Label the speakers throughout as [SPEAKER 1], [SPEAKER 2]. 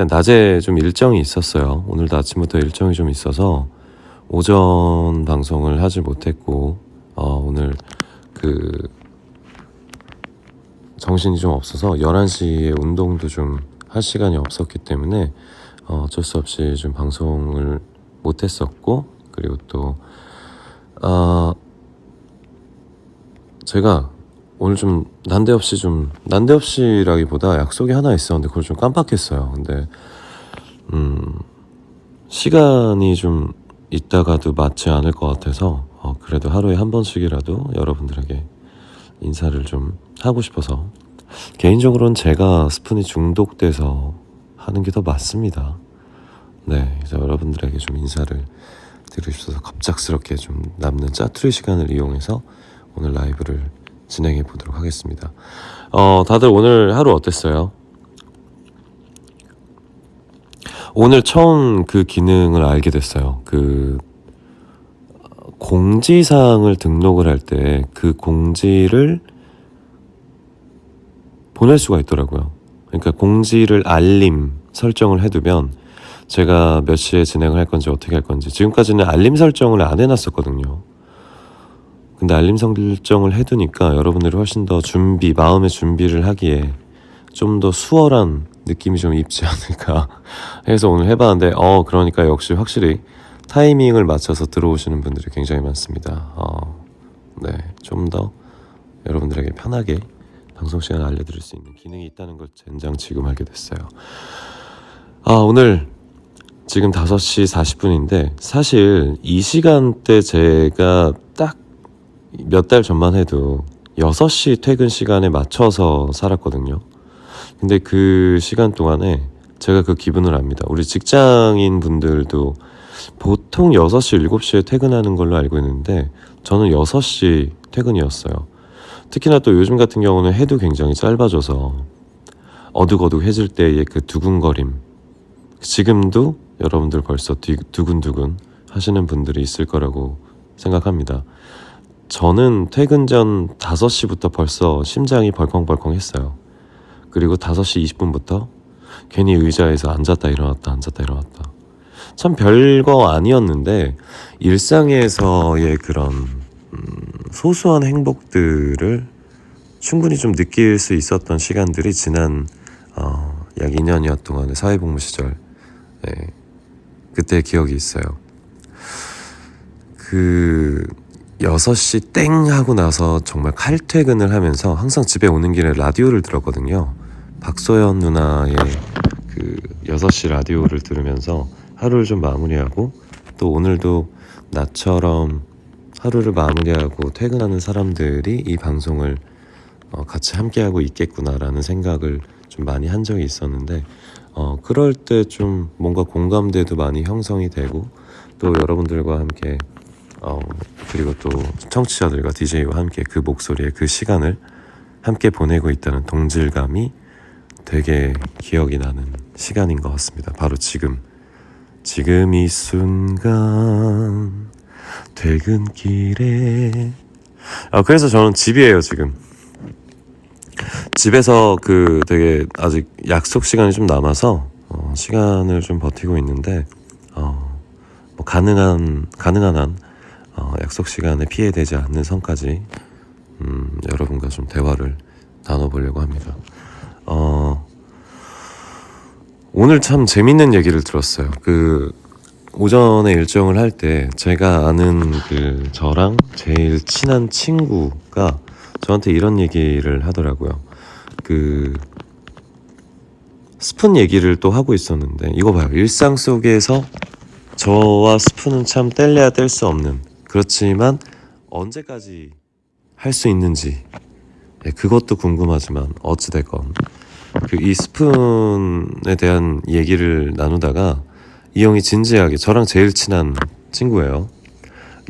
[SPEAKER 1] 일단 낮에 좀 일정이 있었어요. 오늘도 아침부터 일정이 좀 있어서 오전 방송을 하지 못했고 오늘 그 정신이 좀 없어서 11시에 운동도 좀 할 시간이 없었기 때문에 어쩔 수 없이 좀 방송을 못했었고, 그리고 또 제가 오늘 좀 난데없이라기보다 약속이 하나 있었는데 그걸 좀 깜빡했어요. 근데 시간이 좀 있다가도 맞지 않을 것 같아서 그래도 하루에 한 번씩이라도 여러분들에게 인사를 좀 하고 싶어서, 개인적으로는 제가 스푼이 중독돼서 하는 게 더 맞습니다. 네, 그래서 여러분들에게 좀 인사를 드리고 싶어서 갑작스럽게 좀 남는 짜투리 시간을 이용해서 오늘 라이브를 진행해 보도록 하겠습니다. 다들 오늘 하루 어땠어요? 오늘 처음 그 기능을 알게 됐어요. 그 공지사항을 등록을 할 때 그 공지를 보낼 수가 있더라고요. 그러니까 공지를 알림 설정을 해두면 제가 몇 시에 진행을 할 건지 어떻게 할 건지, 지금까지는 알림 설정을 안 해놨었거든요. 근데 알림 설정을 해두니까 여러분들이 훨씬 더 마음의 준비를 하기에 좀 더 수월한 느낌이 좀 있지 않을까 해서 오늘 해봤는데 그러니까 역시 확실히 타이밍을 맞춰서 들어오시는 분들이 굉장히 많습니다. 네, 좀 더 여러분들에게 편하게 방송 시간을 알려드릴 수 있는 기능이 있다는 걸 젠장 지금 알게 됐어요. 오늘 지금 5시 40분인데 사실 이 시간대 제가 딱 몇 달 전만 해도 6시 퇴근 시간에 맞춰서 살았거든요. 근데 그 시간 동안에 제가 그 기분을 압니다. 우리 직장인 분들도 보통 6시, 7시에 퇴근하는 걸로 알고 있는데 저는 6시 퇴근이었어요. 특히나 또 요즘 같은 경우는 해도 굉장히 짧아져서 어둑어둑해질 때의 그 두근거림, 지금도 여러분들 벌써 두근두근 하시는 분들이 있을 거라고 생각합니다. 저는 퇴근 전 5시부터 벌써 심장이 벌컹벌컹 했어요. 그리고 5시 20분부터 괜히 의자에서 앉았다 일어났다 참 별거 아니었는데 일상에서의 그런 소소한 행복들을 충분히 좀 느낄 수 있었던 시간들이 지난 약 2년여 동안의 사회복무 시절, 그때 기억이 있어요. 그 6시 땡 하고 나서 정말 칼퇴근을 하면서 항상 집에 오는 길에 라디오를 들었거든요. 박소연 누나의 그 6시 라디오를 들으면서 하루를 좀 마무리하고, 또 오늘도 나처럼 하루를 마무리하고 퇴근하는 사람들이 이 방송을 같이 함께하고 있겠구나라는 생각을 좀 많이 한 적이 있었는데, 그럴 때 좀 뭔가 공감대도 많이 형성이 되고, 또 여러분들과 함께 그리고 또 청취자들과 DJ와 함께 그 목소리에 그 시간을 함께 보내고 있다는 동질감이 되게 기억이 나는 시간인 것 같습니다. 바로 지금 이 순간 퇴근길에 그래서 저는 집이에요. 지금 집에서 되게 아직 약속 시간이 좀 남아서 시간을 좀 버티고 있는데 뭐 가능한 한 약속 시간에 피해되지 않는 선까지 여러분과 좀 대화를 나눠보려고 합니다. 오늘 참 재밌는 얘기를 들었어요. 오전에 일정을 할 때 제가 아는 저랑 제일 친한 친구가 저한테 이런 얘기를 하더라고요. 스푼 얘기를 또 하고 있었는데, 이거 봐요. 일상 속에서 저와 스푼은 참 뗄래야 뗄 수 없는, 그렇지만 언제까지 할 수 있는지 그것도 궁금하지만 어찌됐건 이 스푼에 대한 얘기를 나누다가 이 형이 진지하게, 저랑 제일 친한 친구예요.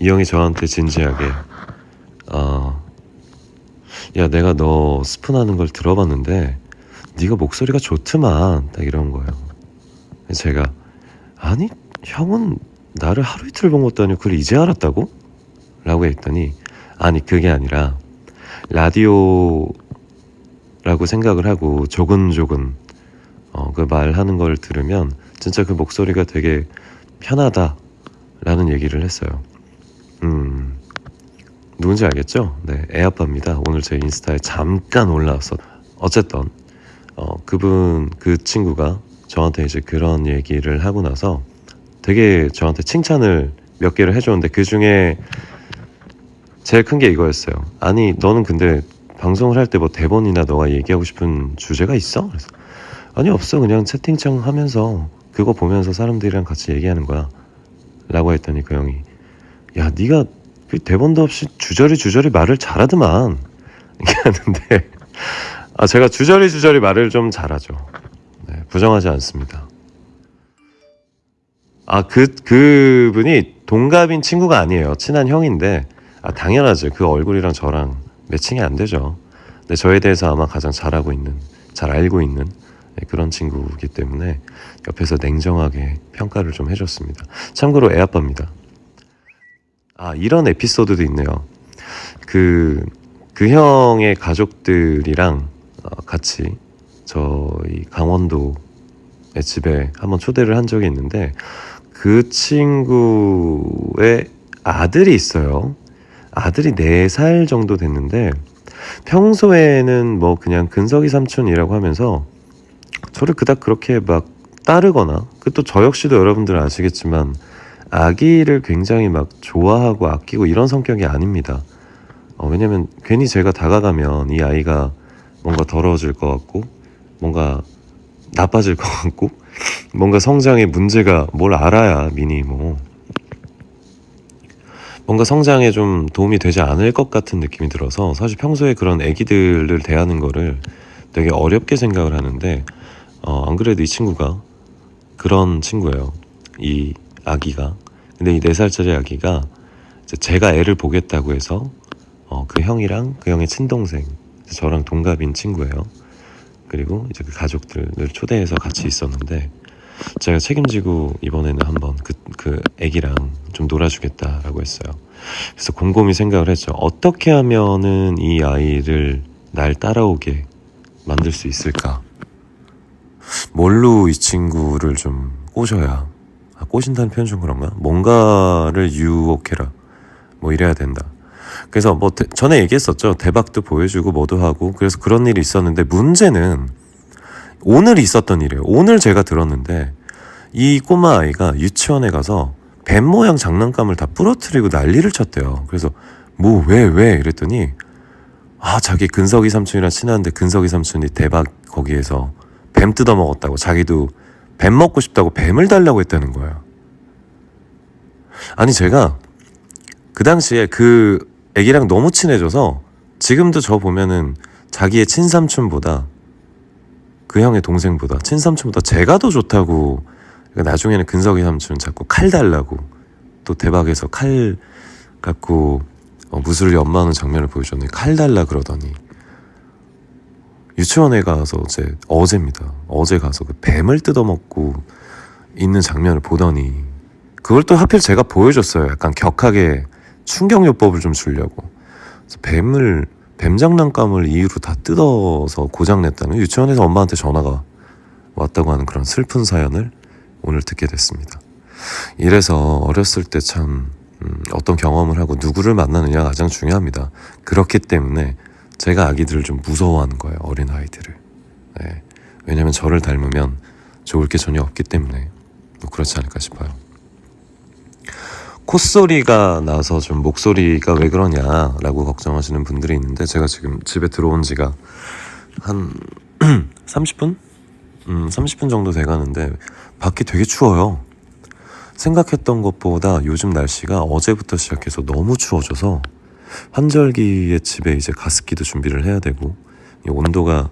[SPEAKER 1] 이 형이 저한테 진지하게 야, 내가 너 스푼하는 걸 들어봤는데 네가 목소리가 좋더만, 딱 이런 거예요. 제가 아니 형은 나를 하루 이틀 본 것도 아니고 그걸 이제 알았다고? 라고 했더니 아니 그게 아니라 라디오라고 생각을 하고 조근조근 그 말하는 걸 들으면 진짜 그 목소리가 되게 편하다라는 얘기를 했어요. 누군지 알겠죠? 네, 애아빠입니다. 오늘 제 인스타에 잠깐 올라왔어. 어쨌든 그 친구가 저한테 이제 그런 얘기를 하고 나서 되게 저한테 칭찬을 몇 개를 해줬는데 그 중에 제일 큰 게 이거였어요. 아니 너는 근데 방송을 할 때 뭐 대본이나 너가 얘기하고 싶은 주제가 있어? 그래서 아니 없어, 그냥 채팅창 하면서 그거 보면서 사람들이랑 같이 얘기하는 거야 라고 했더니 그 형이 야 네가 그 대본도 없이 주저리 말을 잘하더만 이렇게 하는데 제가 주저리 말을 좀 잘하죠. 네, 부정하지 않습니다. 그분이 동갑인 친구가 아니에요. 친한 형인데 당연하죠. 그 얼굴이랑 저랑 매칭이 안 되죠. 근데 저에 대해서 아마 가장 잘 알고 있는 그런 친구이기 때문에 옆에서 냉정하게 평가를 좀 해줬습니다. 참고로 애아빠입니다. 이런 에피소드도 있네요. 그 형의 가족들이랑 같이 저희 강원도의 집에 한번 초대를 한 적이 있는데 그 친구의 아들이 있어요. 아들이 4살 정도 됐는데 평소에는 뭐 그냥 근석이 삼촌이라고 하면서 저를 그닥 그렇게 막 따르거나 또 저 역시도 여러분들 아시겠지만 아기를 굉장히 막 좋아하고 아끼고 이런 성격이 아닙니다. 왜냐면 괜히 제가 다가가면 이 아이가 뭔가 더러워질 것 같고 뭔가 나빠질 것 같고 뭔가 성장에 문제가 뭘 알아야 미니 뭔가 성장에 좀 도움이 되지 않을 것 같은 느낌이 들어서 사실 평소에 그런 애기들을 대하는 거를 되게 어렵게 생각을 하는데 안 그래도 이 친구가 그런 친구예요. 이 아기가. 근데 이 4살짜리 아기가 이제 제가 애를 보겠다고 해서 그 형이랑 그 형의 친동생 저랑 동갑인 친구예요. 그리고 이제 그 가족들을 초대해서 같이 있었는데 제가 책임지고 이번에는 한번 그 애기랑 좀 놀아주겠다라고 했어요. 그래서 곰곰이 생각을 했죠. 어떻게 하면은 이 아이를 날 따라오게 만들 수 있을까? 뭘로 이 친구를 좀 꼬셔야, 꼬신다는 표현 좀 그런가? 뭔가를 유혹해라. 뭐 이래야 된다. 그래서 뭐 전에 얘기했었죠. 대박도 보여주고 뭐도 하고 그래서 그런 일이 있었는데 문제는 오늘 있었던 일이에요. 오늘 제가 들었는데 이 꼬마 아이가 유치원에 가서 뱀 모양 장난감을 다 부러뜨리고 난리를 쳤대요. 그래서 왜 이랬더니 자기 근석이 삼촌이랑 친한데 근석이 삼촌이 대박 거기에서 뱀 뜯어먹었다고 자기도 뱀 먹고 싶다고 뱀을 달라고 했다는 거예요. 아니 제가 그 당시에 그 애기랑 너무 친해져서 지금도 저 보면은 자기의 친삼촌보다 그 형의 동생보다 친삼촌보다 제가 더 좋다고 나중에는 근석이 삼촌 자꾸 칼 달라고 또 대박에서 칼 갖고 무술을 연마하는 장면을 보여줬는데 칼 달라 그러더니 유치원에 가서 어제입니다. 어제 가서 그 뱀을 뜯어먹고 있는 장면을 보더니 그걸 또 하필 제가 보여줬어요. 약간 격하게 충격요법을 좀 주려고. 그래서 뱀 장난감을 이유로 다 뜯어서 고장냈다는 유치원에서 엄마한테 전화가 왔다고 하는 그런 슬픈 사연을 오늘 듣게 됐습니다. 이래서 어렸을 때 참 어떤 경험을 하고 누구를 만나느냐가 가장 중요합니다. 그렇기 때문에 제가 아기들을 좀 무서워하는 거예요. 어린아이들을. 네. 왜냐면 저를 닮으면 좋을 게 전혀 없기 때문에 그렇지 않을까 싶어요. 콧소리가 나서 좀 목소리가 왜 그러냐라고 걱정하시는 분들이 있는데 제가 지금 집에 들어온 지가 한 30분? 30분 정도 돼가는데 밖이 되게 추워요. 생각했던 것보다 요즘 날씨가 어제부터 시작해서 너무 추워져서 환절기에 집에 이제 가습기도 준비를 해야 되고 온도가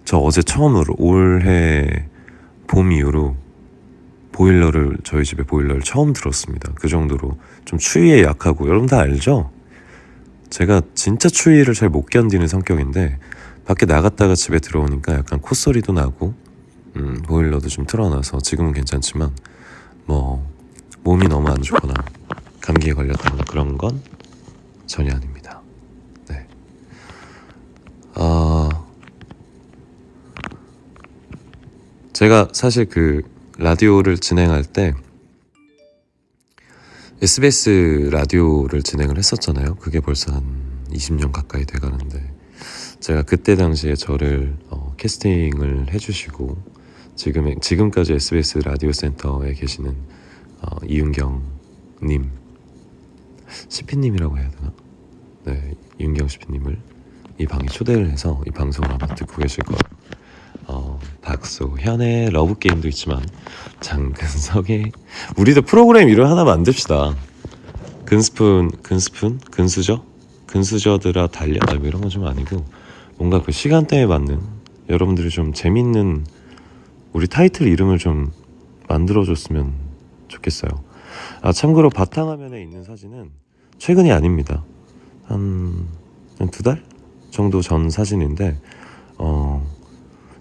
[SPEAKER 1] 저 어제 처음으로 올해 봄 이후로 저희 집에 보일러를 처음 들었습니다. 그 정도로 좀 추위에 약하고 여러분 다 알죠? 제가 진짜 추위를 잘 못 견디는 성격인데 밖에 나갔다가 집에 들어오니까 약간 콧소리도 나고 보일러도 좀 틀어놔서 지금은 괜찮지만 몸이 너무 안 좋거나 감기에 걸렸다거나 그런 건 전혀 아닙니다. 네. 제가 사실 그 라디오를 진행할 때 SBS 라디오를 진행을 했었잖아요. 그게 벌써 한 20년 가까이 돼가는데 제가 그때 당시에 저를 캐스팅을 해주시고 지금까지 SBS 라디오 센터에 계시는 이윤경님, CP님이라고 해야 되나? 네, 이윤경 CP님을 이 방에 초대를 해서 이 방송을 아마 듣고 계실 거예요. 박소현의 러브게임도 있지만 장근석의 우리도 프로그램 이름 하나 만듭시다. 근수저들아 달려 뭐 이런 건 좀 아니고 뭔가 그 시간대에 맞는 여러분들이 좀 재밌는 우리 타이틀 이름을 좀 만들어줬으면 좋겠어요. 참고로 바탕화면에 있는 사진은 최근이 아닙니다. 한 2달 정도 전 사진인데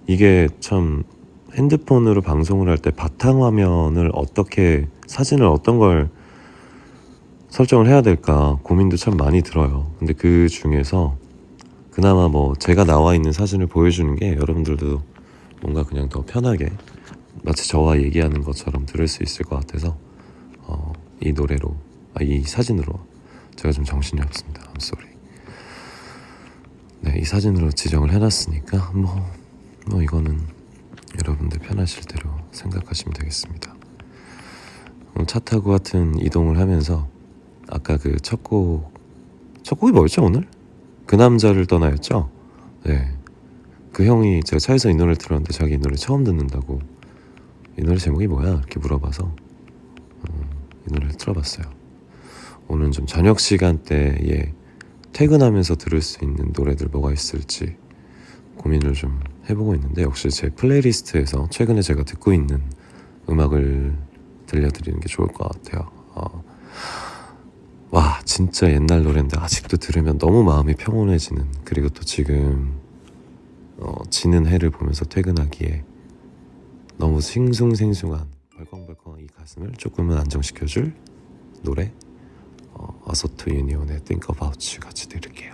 [SPEAKER 1] 이게 참 핸드폰으로 방송을 할 때 바탕화면을 어떻게 사진을 어떤 걸 설정을 해야 될까 고민도 참 많이 들어요. 근데 그 중에서 그나마 뭐 제가 나와 있는 사진을 보여주는 게 여러분들도 뭔가 그냥 더 편하게 마치 저와 얘기하는 것처럼 들을 수 있을 것 같아서 이 노래로 이 사진으로 제가 좀 정신이 없습니다. I'm sorry. 네, 이 사진으로 지정을 해놨으니까 뭐 이거는 여러분들 편하실 대로 생각하시면 되겠습니다. 차 타고 하여튼 이동을 하면서 아까 그 첫 곡이 뭐였죠 오늘? 그 남자를 떠나였죠? 네. 그 형이 제가 차에서 이 노래를 들었는데 자기 이 노래 처음 듣는다고 이 노래 제목이 뭐야? 이렇게 물어봐서 이 노래를 틀어봤어요. 오늘 좀 저녁 시간대에 퇴근하면서 들을 수 있는 노래들 뭐가 있을지 고민을 좀 해보고 있는데 역시 제 플레이리스트에서 최근에 제가 듣고 있는 음악을 들려드리는 게 좋을 것 같아요. 와 진짜 옛날 노래인데 아직도 들으면 너무 마음이 평온해지는 그리고 또 지금 지는 해를 보면서 퇴근하기에 너무 싱숭생숭한 벌컹벌컹한 이 가슴을 조금은 안정시켜줄 노래 어서투 유니온의 Think About You 같이 들을게요.